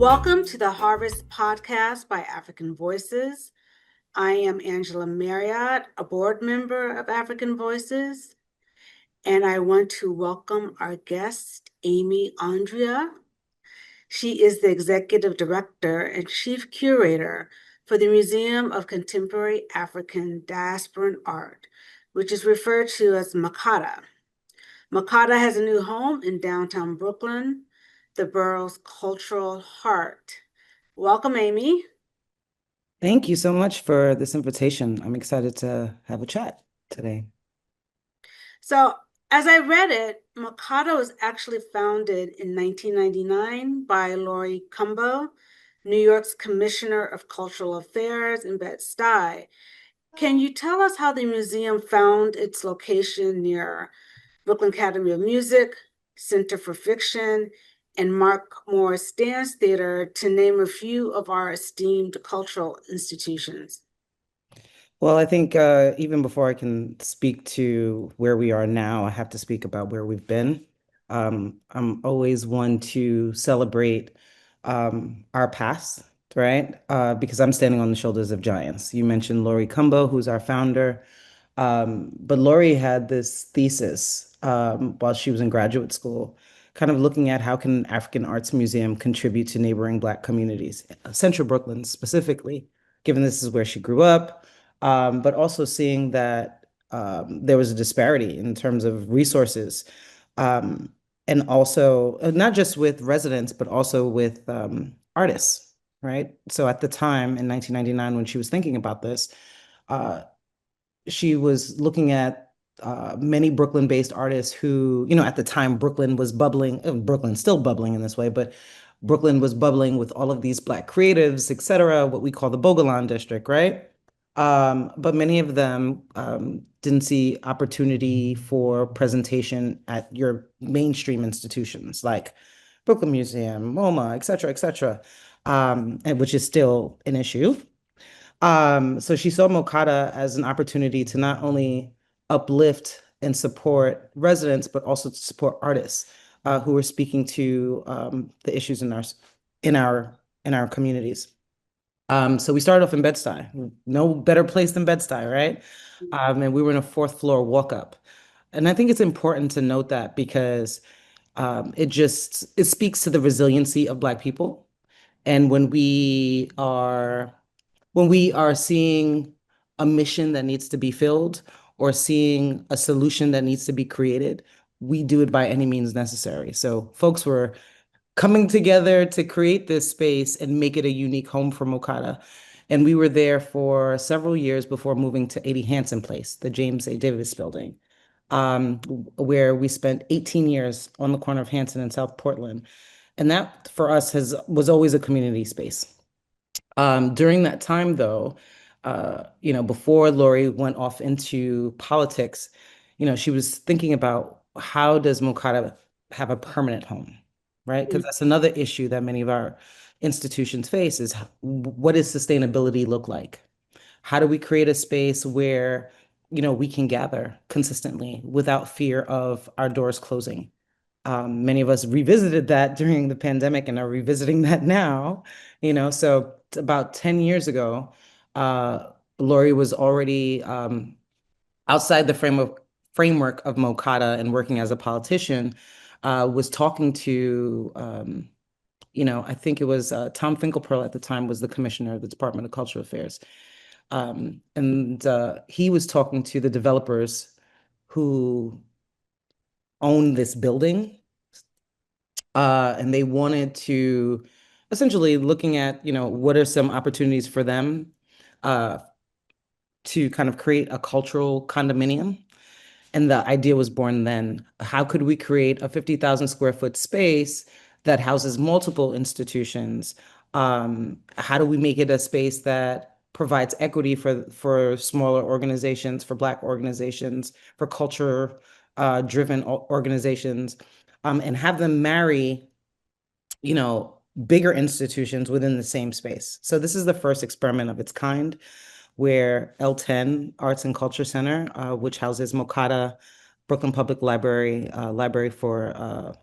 Welcome to the Harvest Podcast by African Voices. I am Angela Marriott, a board member of African Voices, and I want to welcome our guest, Amy Andrieux. She is the Executive Director and Chief Curator for the Museum of Contemporary African Diasporan Art, which is referred to as MoCada. MoCada has a new home in downtown Brooklyn, the borough's cultural heart. Welcome, Amy. Thank you so much for this invitation. I'm excited to have a chat today. So, as I read it, MoCada was actually founded in 1999 by Laurie Cumbo, New York's Commissioner of Cultural Affairs in Bed-Stuy. Can you tell us how the museum found its location near Brooklyn Academy of Music, Center for Fiction, and Mark Morris Dance Theater, to name a few of our esteemed cultural institutions? Well, I think even before I can speak to where we are now, I have to speak about where we've been. I'm always one to celebrate our past, right? Because I'm standing on the shoulders of giants. You mentioned Laurie Cumbo, who's our founder. But Laurie had this thesis while she was in graduate school, kind of looking at how can an African Arts Museum contribute to neighboring Black communities, Central Brooklyn specifically, given this is where she grew up, but also seeing that there was a disparity in terms of resources, um, and also not just with residents, but also with artists, right? So at the time in 1999, when she was thinking about this, uh, she was looking at many Brooklyn-based artists who, at the time Brooklyn was bubbling, Brooklyn's still bubbling in this way, but Brooklyn was bubbling with all of these Black creatives, et cetera, what we call the Bogolan district, right? But many of them didn't see opportunity for presentation at your mainstream institutions like Brooklyn Museum, MoMA, et cetera, and which is still an issue. So she saw MoCada as an opportunity to not only uplift and support residents, but also to support artists who were speaking to the issues in our in our communities. So we started off in Bed-Stuy. No better place than Bed-Stuy, right? And we were in a fourth floor walk up. And I think it's important to note that because it speaks to the resiliency of Black people. And when we are seeing a mission that needs to be filled or seeing a solution that needs to be created, we do it by any means necessary. So folks were coming together to create this space and make it a unique home for MoCada. And we were there for several years before moving to 80 Hanson Place, the James A. Davis building, where we spent 18 years on the corner of Hanson and South Portland. And that for us was always a community space. During that time, though, before Lori went off into politics, she was thinking about how does MoCada have a permanent home, right? Because that's another issue that many of our institutions face is what does sustainability look like? How do we create a space where, we can gather consistently without fear of our doors closing? Many of us revisited that during the pandemic and are revisiting that now, so about 10 years ago, Lori was already outside the framework of MoCada and working as a politician, was talking to, I think it was Tom Finkelpearl at the time was the commissioner of the Department of Cultural Affairs. And he was talking to the developers who own this building, and they wanted to essentially looking at, what are some opportunities for them uh, to kind of create a cultural condominium. And the idea was born then. How could we create a 50,000 square foot space that houses multiple institutions? How do we make it a space that provides equity for smaller organizations, for Black organizations, for culture driven organizations, and have them marry, bigger institutions within the same space. So this is the first experiment of its kind where L10 Arts and Culture Center, which houses MoCada, Brooklyn Public Library, Library for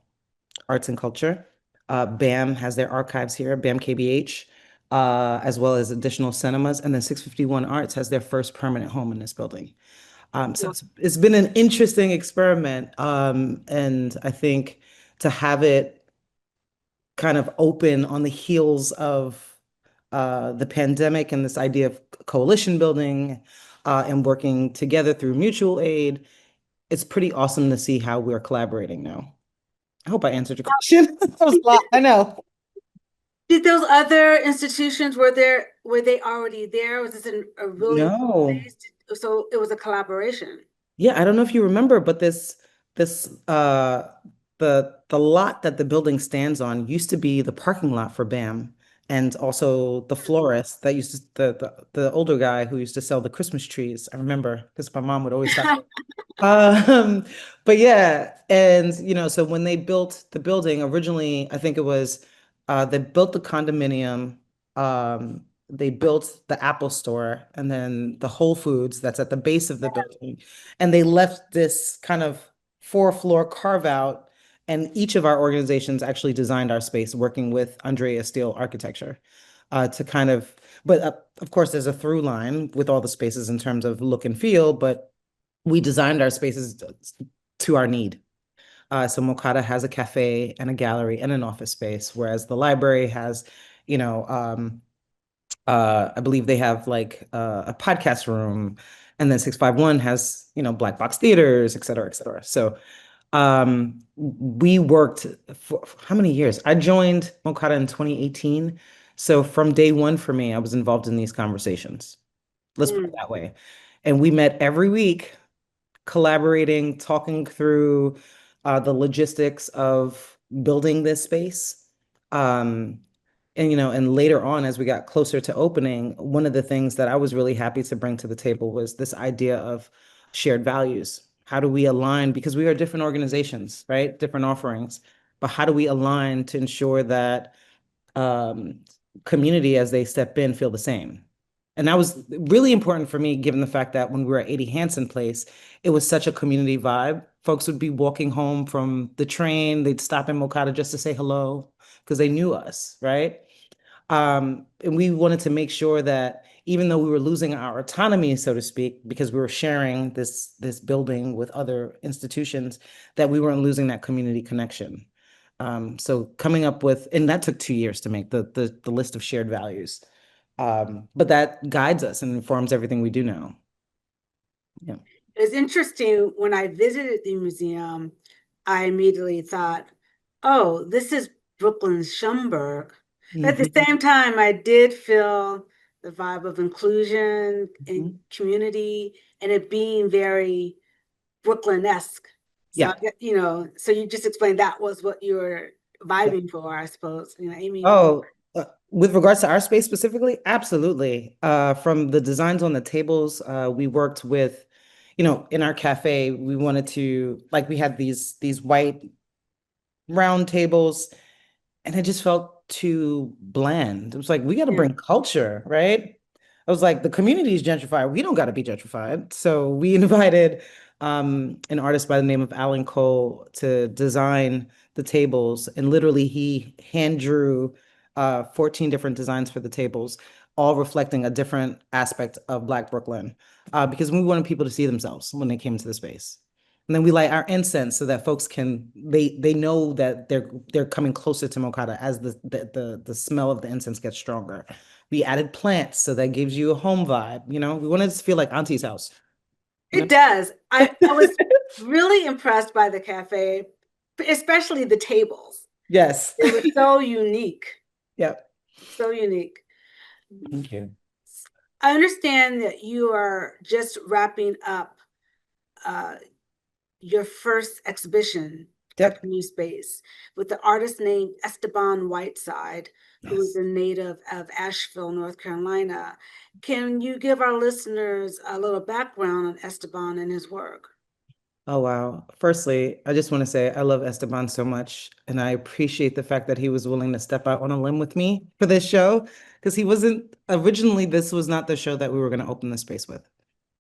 Arts and Culture, BAM has their archives here, BAM KBH, as well as additional cinemas. And then 651 Arts has their first permanent home in this building. So it's been an interesting experiment. And I think to have it kind of open on the heels of the pandemic and this idea of coalition building and working together through mutual aid, it's pretty awesome to see how we're collaborating now. I hope I answered your question. That was a lot, I know. Did those other institutions, were they already there? Was this a really No. place? So it was a collaboration. Yeah, I don't know if you remember, but this the lot that the building stands on used to be the parking lot for BAM and also the florist that used to the older guy who used to sell the Christmas trees. I remember because my mom would always stop. Um, but yeah, and so when they built the building originally, I think it was they built the condominium, they built the Apple store, and then the Whole Foods that's at the base of the building, and they left this kind of four-floor carve out, and each of our organizations actually designed our space, working with Andrieux Steel Architecture, to kind of. But of course, there's a through line with all the spaces in terms of look and feel, but we designed our spaces to our need. So MoCada has a cafe and a gallery and an office space, whereas the library has, you know, I believe they have like a podcast room, and then 651 has, black box theaters, et cetera, et cetera. So we worked for how many years? I joined MoCada in 2018. So from day one for me, I was involved in these conversations. Let's put it that way. And we met every week collaborating, talking through the logistics of building this space. Um, and later on, as we got closer to opening, one of the things that I was really happy to bring to the table was this idea of shared values. How do we align? Because we are different organizations, right? Different offerings. But how do we align to ensure that um, community as they step in feel the same? And that was really important for me, given the fact that when we were at 80 Hanson Place, it was such a community vibe. Folks would be walking home from the train, they'd stop in MoCada just to say hello because they knew us, right? And we wanted to make sure that even though we were losing our autonomy, so to speak, because we were sharing this building with other institutions, that we weren't losing that community connection. So coming up with, and that took 2 years to make the list of shared values. But that guides us and informs everything we do now. Yeah. It's interesting, when I visited the museum, I immediately thought, oh, this is Brooklyn's Schomburg. But at the Mhm. same time, I did feel the vibe of inclusion and Mhm. community and it being very Brooklyn-esque. So, Yeah. so you just explained that was what you were vibing for, I suppose, Amy. Oh, with regards to our space specifically, absolutely. From the designs on the tables, we worked with, in our cafe, we wanted to, like, we had these white round tables, and it just felt too bland. It was like, we got to Yeah. bring culture, right? I was like, the community is gentrified. We don't got to be gentrified. So we invited an artist by the name of Alan Cole to design the tables. And literally, he hand drew 14 different designs for the tables, all reflecting a different aspect of Black Brooklyn, because we wanted people to see themselves when they came into the space. And then we light our incense so that folks can they know that they're coming closer to MoCada as the smell of the incense gets stronger. We added plants so that gives you a home vibe. We wanted it to feel like Auntie's house. You It know? does. I was really impressed by the cafe, especially the tables. Yes. They were so unique, Yep. so unique. Thank you. I understand that you are just wrapping up uh, your first exhibition at Yep. the new space with the artist named Esteban Whiteside, who is Yes. a native of Asheville, North Carolina. Can you give our listeners a little background on Esteban and his work? Oh, wow. Firstly, I just want to say I love Esteban so much, and I appreciate the fact that he was willing to step out on a limb with me for this show, because he wasn't originally, this was not the show that we were going to open the space with.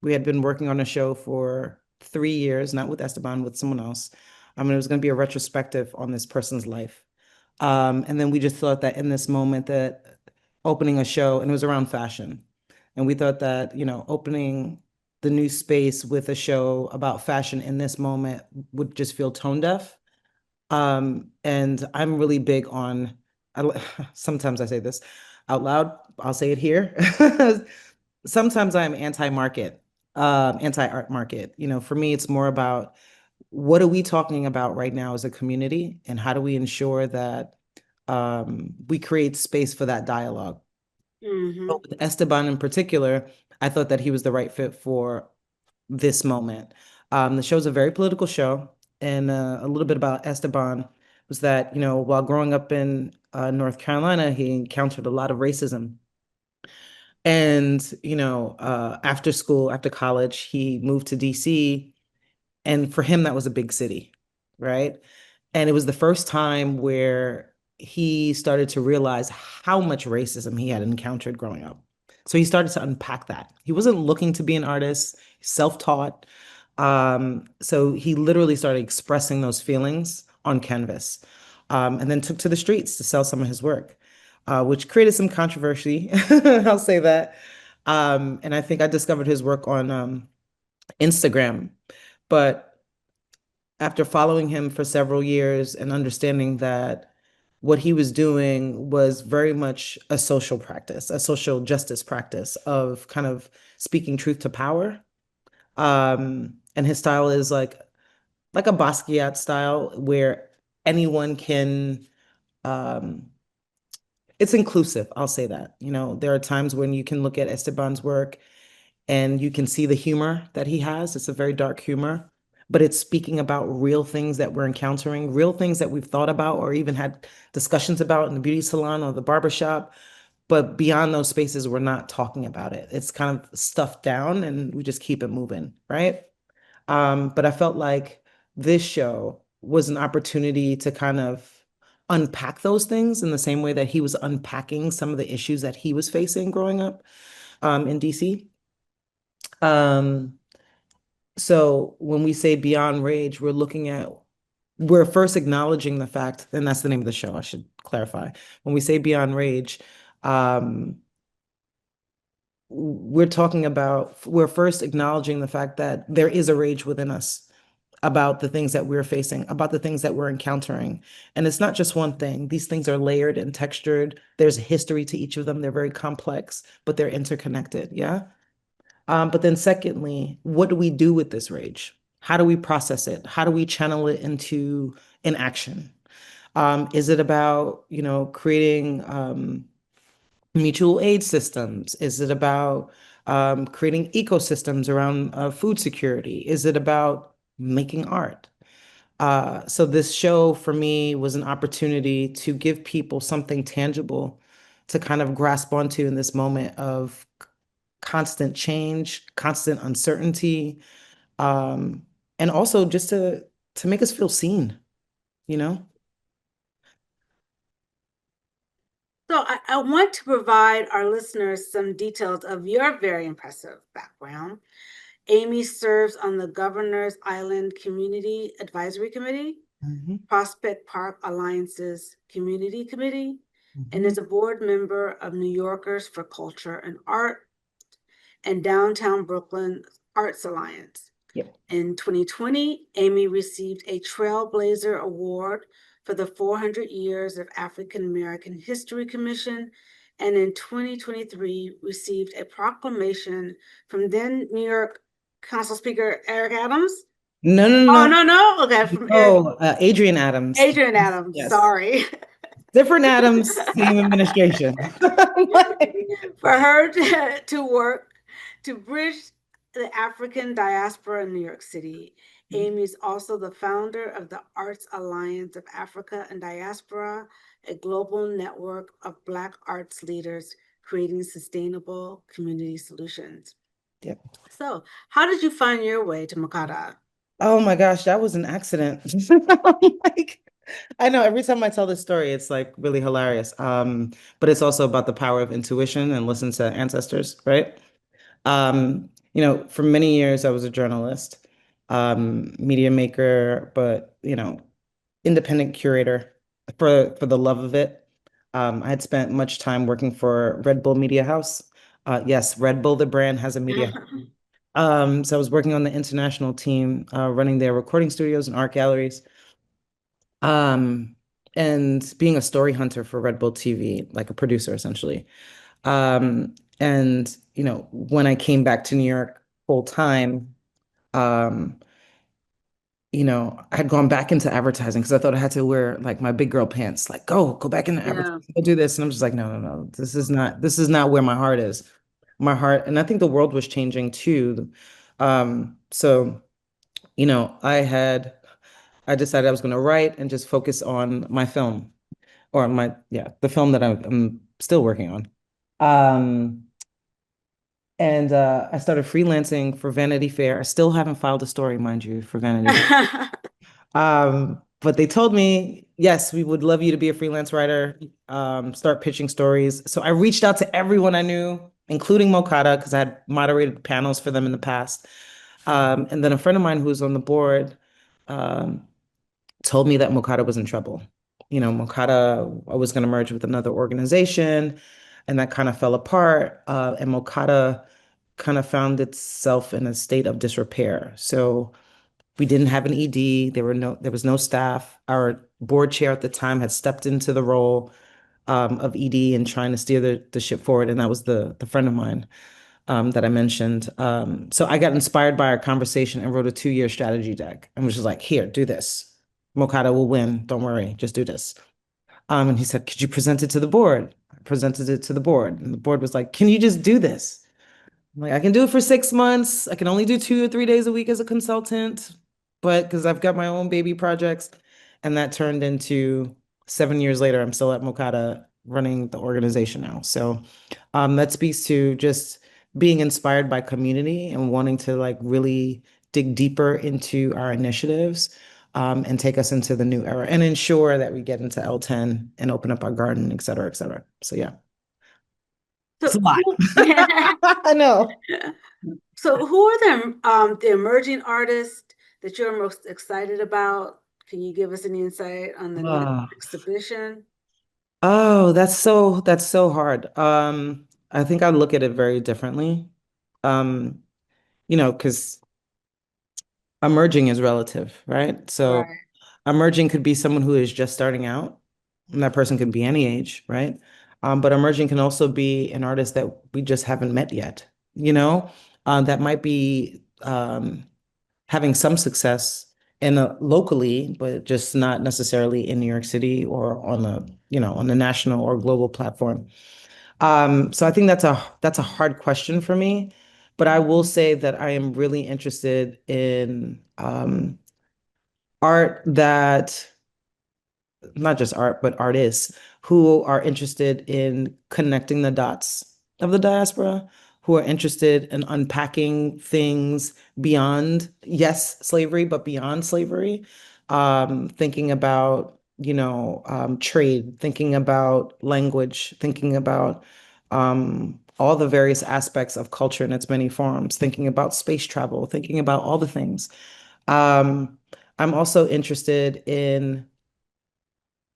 We had been working on a show for 3 years, not with Esteban, with someone else. And it was going to be a retrospective on this person's life. And then we just thought that in this moment that opening a show, and it was around fashion. And we thought that, opening the new space with a show about fashion in this moment would just feel tone deaf. And I'm really big on, sometimes I say this out loud, I'll say it here. Sometimes I'm anti-market, anti-art market. For me, it's more about what are we talking about right now as a community, and how do we ensure that we create space for that dialogue. Mm-hmm. But with Esteban in particular, I thought that he was the right fit for this moment. The show's a very political show, and a little bit about Esteban was that, while growing up in North Carolina, he encountered a lot of racism. And, after school, after college, he moved to DC, and for him, that was a big city, right? And it was the first time where he started to realize how much racism he had encountered growing up. So he started to unpack that. He wasn't looking to be an artist, self-taught. So he literally started expressing those feelings on canvas, and then took to the streets to sell some of his work, which created some controversy. I'll say that. And I think I discovered his work on Instagram. But after following him for several years and understanding that what he was doing was very much a social practice, a social justice practice of kind of speaking truth to power. And his style is like a Basquiat style where anyone can it's inclusive, I'll say that. There are times when you can look at Esteban's work and you can see the humor that he has. It's a very dark humor, but it's speaking about real things that we're encountering, real things that we've thought about or even had discussions about in the beauty salon or the barbershop. But beyond those spaces, we're not talking about it. It's kind of stuffed down and we just keep it moving, right? But I felt like this show was an opportunity to kind of unpack those things in the same way that he was unpacking some of the issues that he was facing growing up in DC. Um, so when we say beyond rage, we're first acknowledging the fact, and that's the name of the show, I should clarify. When we say beyond rage, um, we're first acknowledging the fact that there is a rage within us about the things that we're facing, about the things that we're encountering. And it's not just one thing. These things are layered and textured. There's a history to each of them. They're very complex, but they're interconnected. Yeah. But then secondly, what do we do with this rage? How do we process it? How do we channel it into an action? Is it about, creating mutual aid systems? Is it about creating ecosystems around food security? Is it about making art? So this show for me was an opportunity to give people something tangible to kind of grasp onto in this moment of constant change, constant uncertainty, um, and also just to make us feel seen, you know? So I want to provide our listeners some details of your very impressive background. Amy serves on the Governor's Island Community Advisory Committee, Mhm, Prospect Park Alliance's Community Committee, and mhm. is a board member of New Yorkers for Culture and Art and Downtown Brooklyn Arts Alliance. Yep. In 2020, Amy received a Trailblazer Award for the 400 Years of African American History Commission, and in 2023 received a proclamation from then New York Council Speaker Eric Adams. No, no, Oh, no, no, no. Okay, from Eric, no. Adrian Adams. Adrian Adams, Yes. sorry. Different Adams, same administration. For her to work to bridge the African diaspora in New York City. Amy is also the founder of the Arts Alliance of Africa and Diaspora, a global network of Black arts leaders creating sustainable community solutions. Yep. So, how did you find your way to MoCada? Oh my gosh, that was an accident. Like, I know every time I tell this story, it's like really hilarious. But it's also about the power of intuition and listen to ancestors, right? For many years I was a journalist, media maker, but independent curator. for the love of it. I had spent much time working for Red Bull Media House. Yes, Red Bull, the brand, has a media. So I was working on the international team, running their recording studios and art galleries, um, and being a story hunter for Red Bull TV, like a producer essentially. And when I came back to New York full time, um, I had gone back into advertising because I thought I had to wear like my big girl pants, like go back into Yeah. advertising, go do this. And I'm just like, no, this is not where my heart is. My heart, and I think the world was changing too. So, I decided I was going to write and just focus on my film or the film that I'm still working on. Um, and I started freelancing for Vanity Fair. I still haven't filed a story, mind you, for Vanity Fair. But they told me, yes, we would love you to be a freelance writer, start pitching stories. So I reached out to everyone I knew, including MoCada, because I had moderated panels for them in the past. And then a friend of mine who was on the board um, told me that MoCada was in trouble. MoCada was going to merge with another organization, and that kind of fell apart. And MoCada kind of found itself in a state of disrepair. So we didn't have an ED. There was no staff. Our board chair at the time had stepped into the role of ED and trying to steer the ship forward, and that was the friend of mine that I mentioned. So I got inspired by our conversation and wrote a 2-year strategy deck and was just like, here, do this. MoCada will win. Don't worry, just do this. And he said, could you present it to the board? I presented it to the board, and the board was like, can you just do this? I'm like, I can do it for 6 months. I can only do 2 or 3 days a week as a consultant, but because I've got my own baby projects. And that turned into 7 years later, I'm still at MoCada running the organization now. So that speaks to just being inspired by community and wanting to like really dig deeper into our initiatives and take us into the new era and ensure that we get into L10 and open up our garden, et cetera, et cetera. So yeah, it's So a lot. who, I know. so who are the emerging artists that you're most excited about? Can you give us any insight on the next Oh, exhibition? that's so hard. I think I look at it very differently. Um, because emerging is relative, right? So Right. emerging could be someone who is just starting out, and that person could be any age, right? But emerging can also be an artist that we just haven't met yet, that might be having some success locally, but just not necessarily in New York City or on the national or global platform. So I think that's a hard question for me, but I will say that I am really interested in art that not just art, but artists who are interested in connecting the dots of the diaspora, who are interested in unpacking things beyond, yes, slavery, but beyond slavery, thinking about, trade, thinking about language, thinking about all the various aspects of culture in its many forms, thinking about space travel, thinking about all the things. Um, I'm also interested in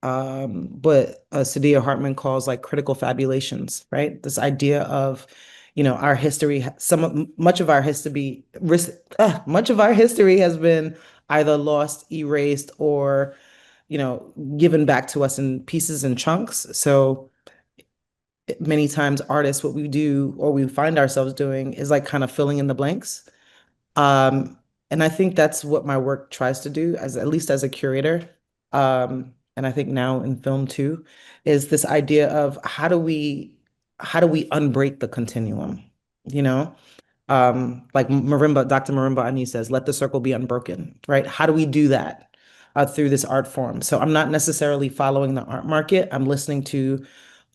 what Sadia Hartman calls like critical fabulations, right? This idea of, our history, much of our history has been either lost, erased, or, given back to us in pieces and chunks. So many times artists, what we do or we find ourselves doing is like kind of filling in the blanks. Um, and I think that's what my work tries to do, as at least as a curator. And I think now in film too, is this idea of how do we unbreak the continuum, you know? Like Dr. Marimba Ani says, let the circle be unbroken, right? How do we do that through this art form? So I'm not necessarily following the art market. I'm listening to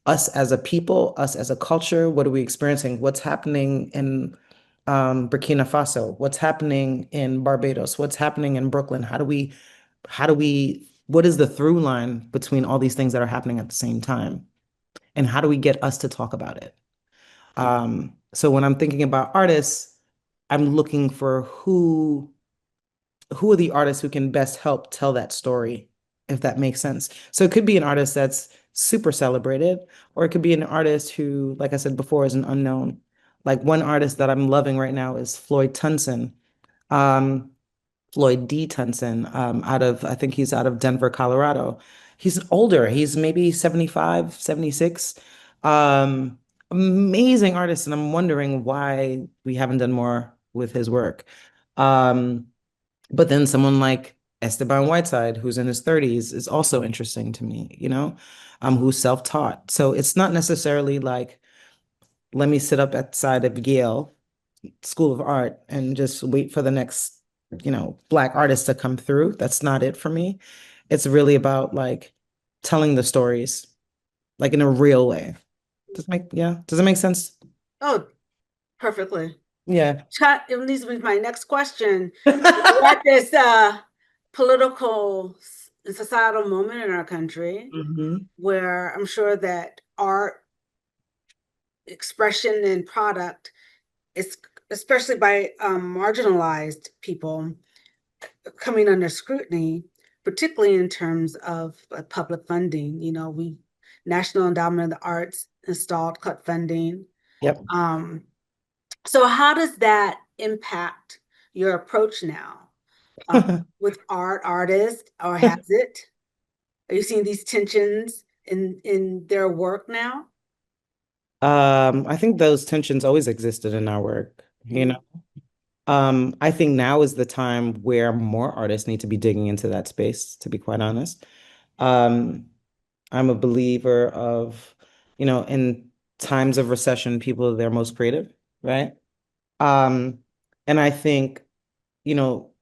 us as a people, us as a culture. What are we experiencing? What's happening in Burkina Faso? What's happening in Barbados? What's happening in Brooklyn? What is the through line between all these things that are happening at the same time? And how do we get us to talk about it? So when I'm thinking about artists, I'm looking for who are the artists who can best help tell that story if that makes sense. So it could be an artist that's super celebrated, or it could be an artist who, like I said before, is an unknown. Like one artist that I'm loving right now is Floyd Tunson. Um, Floyd D. Tunson, I think he's out of Denver, Colorado. He's older. He's maybe 75, 76. Um, Amazing artist. And I'm wondering why we haven't done more with his work. Um, but then someone like Esteban Whiteside, who's in his 30s, is also interesting to me, who's self-taught. So it's not necessarily like, let me sit up outside of Yale School of Art and just wait for the next, Black artist to come through. That's not it for me. It's really about like telling the stories like in a real way. Does it make sense? Oh, perfectly. Yeah. It leads me to my next question. We're at this political and societal moment in our country Mhm. where I'm sure that art expression and product is, especially by marginalized people, coming under scrutiny, particularly in terms of public funding. We National Endowment of the Arts installed cut funding. Yep. So how does that impact your approach now with artists, or has it? Are you seeing these tensions in their work now? I think those tensions always existed in our work, Mm. I think now is the time where more artists need to be digging into that space, to be quite honest. Um, I'm a believer of, in times of recession, people are their most creative, right? Um, and I think, you know,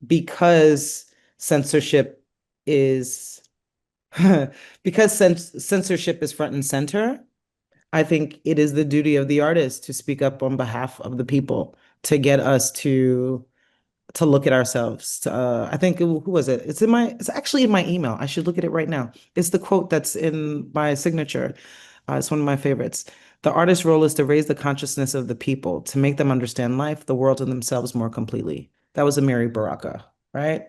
because censorship is because censorship is front and center, I think it is the duty of the artist to speak up on behalf of the people, to get us to look at ourselves. I think who was it? It's actually in my email. I should look at it right now. It's the quote that's in my signature. It's one of my favorites. The artist's role is to raise the consciousness of the people, to make them understand life, the world, and themselves more completely. That was Amiri Baraka, right?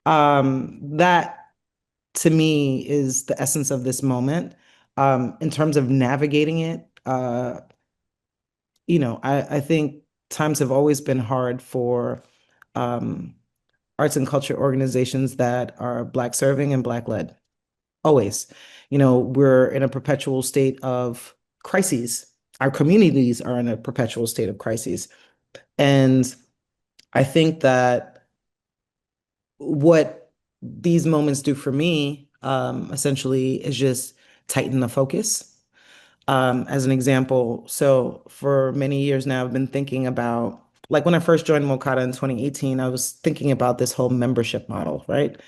That to me is the essence of this moment. In terms of navigating it, I think times have always been hard for um, arts and culture organizations that are Black serving and Black led. Always. We're in a perpetual state of crises. Our communities are in a perpetual state of crises. And I think that what these moments do for me, essentially, is just tighten the focus. As an example, so for many years now, I've been thinking about, like when I first joined MoCada in 2018, I was thinking about this whole membership model, right?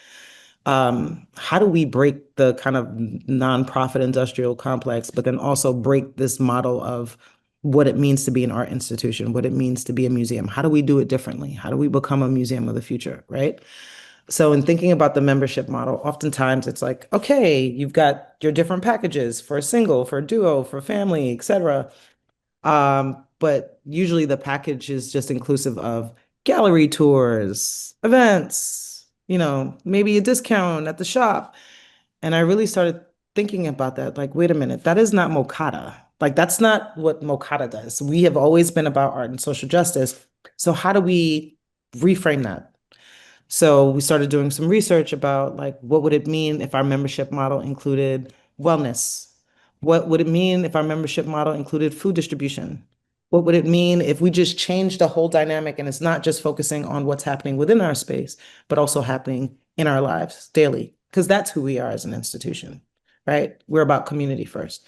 How do we break the kind of nonprofit industrial complex, but then also break this model of what it means to be an art institution, what it means to be a museum? How do we do it differently? How do we become a museum of the future, right? So in thinking about the membership model, oftentimes it's like, okay, you've got your different packages for a single, for a duo, for family, etc. But usually the package is just inclusive of gallery tours, events, maybe a discount at the shop. And I really started thinking about that. Like, wait a minute, that is not MoCada. Like, that's not what MoCada does. We have always been about art and social justice. So how do we reframe that? So we started doing some research about like what would it mean if our membership model included wellness? What would it mean if our membership model included food distribution? What would it mean if we just changed the whole dynamic and it's not just focusing on what's happening within our space, but also happening in our lives daily? Because that's who we are as an institution, right? We're about community first.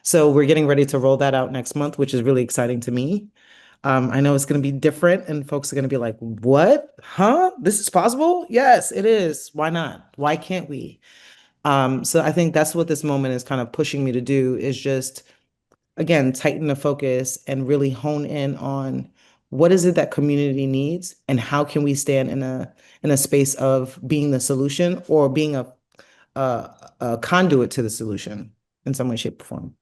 So we're getting ready to roll that out next month, which is really exciting to me. I know it's going to be different, and folks are going to be like, what? Huh? This is possible? Yes, it is. Why not? Why can't we? So I think that's what this moment is kind of pushing me to do is just, again, tighten the focus and really hone in on what is it that community needs and how can we stand in a space of being the solution or being a conduit to the solution in some way, shape, or form.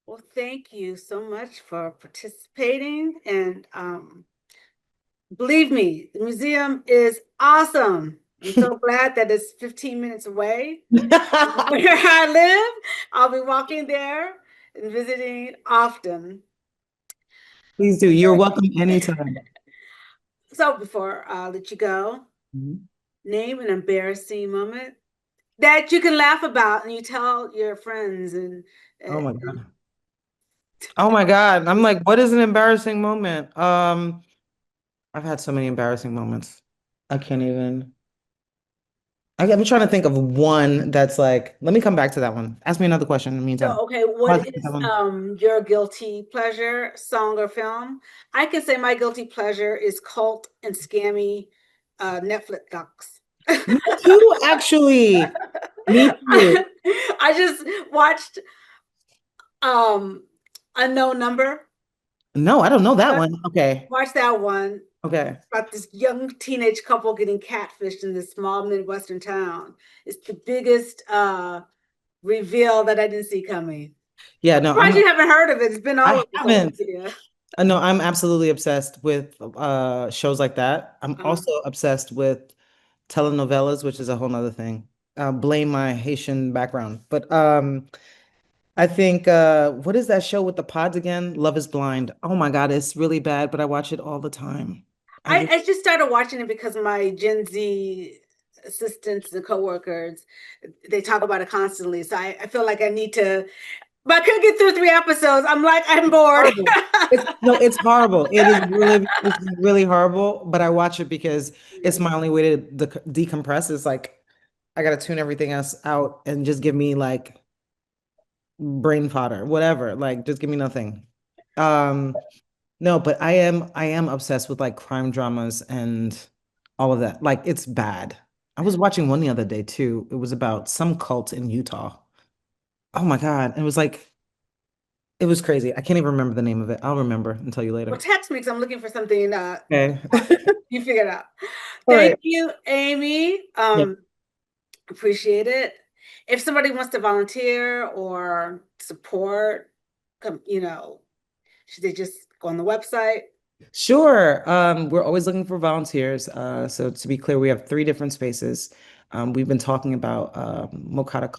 Well, thank you so much for participating. And believe me, the museum is awesome. I'm so glad that it's 15 minutes away where I live. I'll be walking there and visiting often. Please do. You're welcome anytime. So before I let you go, Mhm. name an embarrassing moment that you can laugh about and you tell your friends Oh my and God. Oh my God. I'm like, what is an embarrassing moment? I've had so many embarrassing moments. I can't even. I'm trying to think of one that's like, let me come back to that one. Ask me another question in the meantime. so, okay, I'll what think of that is one. your guilty pleasure, song or film? I can say my guilty pleasure is cult and scammy Netflix docs. Me too, actually. Me too. I just watched um Unknown Number. No, I don't know that one. Okay. Watch that one Okay. about this young teenage couple getting catfished in this small Midwestern town. It's the biggest reveal that I didn't see coming. Yeah, I'm no, surprised you haven't heard of it. It's been all I over social haven't. media. No, I'm absolutely obsessed with shows like that. I'm Uh, also obsessed with telenovelas, which is a whole nother thing. Blame my Haitian background. But I think what is that show with the pods again? Love is Blind. Oh my God, it's really bad, but I watch it all the time. I really I just started watching it because my Gen Z assistants and coworkers, they talk about it constantly. So I feel like I need to, but I couldn't get through 3 episodes. I'm like, I'm bored. horrible. It's horrible. It's really horrible, but I watch it because it's my only way to decompress. It's like I gotta tune everything else out and just give me like brain fodder, whatever. Like just give me nothing. Um, no, but I am obsessed with like crime dramas and all of that. Like it's bad. I was watching one the other day too. It was about some cult in Utah. Oh my God. It was like it was crazy. I can't even remember the name of it. I'll remember and tell you Well, later. text me because I'm looking for something Okay. you figure it out. All Thank right. you, Amy. Yeah. Appreciate it. If somebody wants to volunteer or support, should they just go on the website? Sure. We're always looking for volunteers. So to be clear, we have three different spaces. We've been talking about MoCada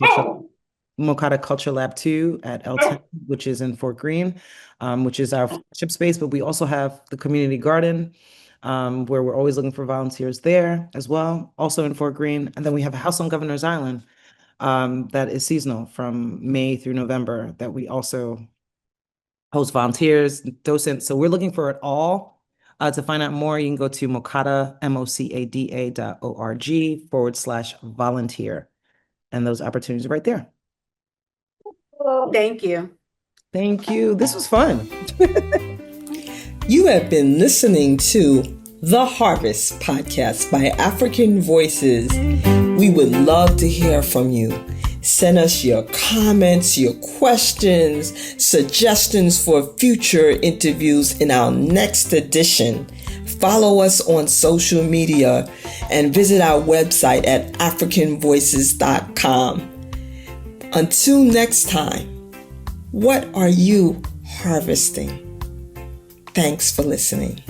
Culture Lab 2 at L10, which is in Fort Greene, which is our flagship space, but we also have the community garden, where we're always looking for volunteers there as well, also in Fort Greene. And then we have a house on Governor's Island, that is seasonal from May through November that we also host volunteers, docents. So we're looking for it all. To find out more, you can go to MoCada, MoCada.org/volunteer. And those opportunities are right there. Thank you. Thank you. This was fun. You have been listening to The Harvest Podcast by African Voices. We would love to hear from you. Send us your comments, your questions, suggestions for future interviews in our next edition. Follow us on social media and visit our website at africanvoices.com. Until next time, what are you harvesting? Thanks for listening.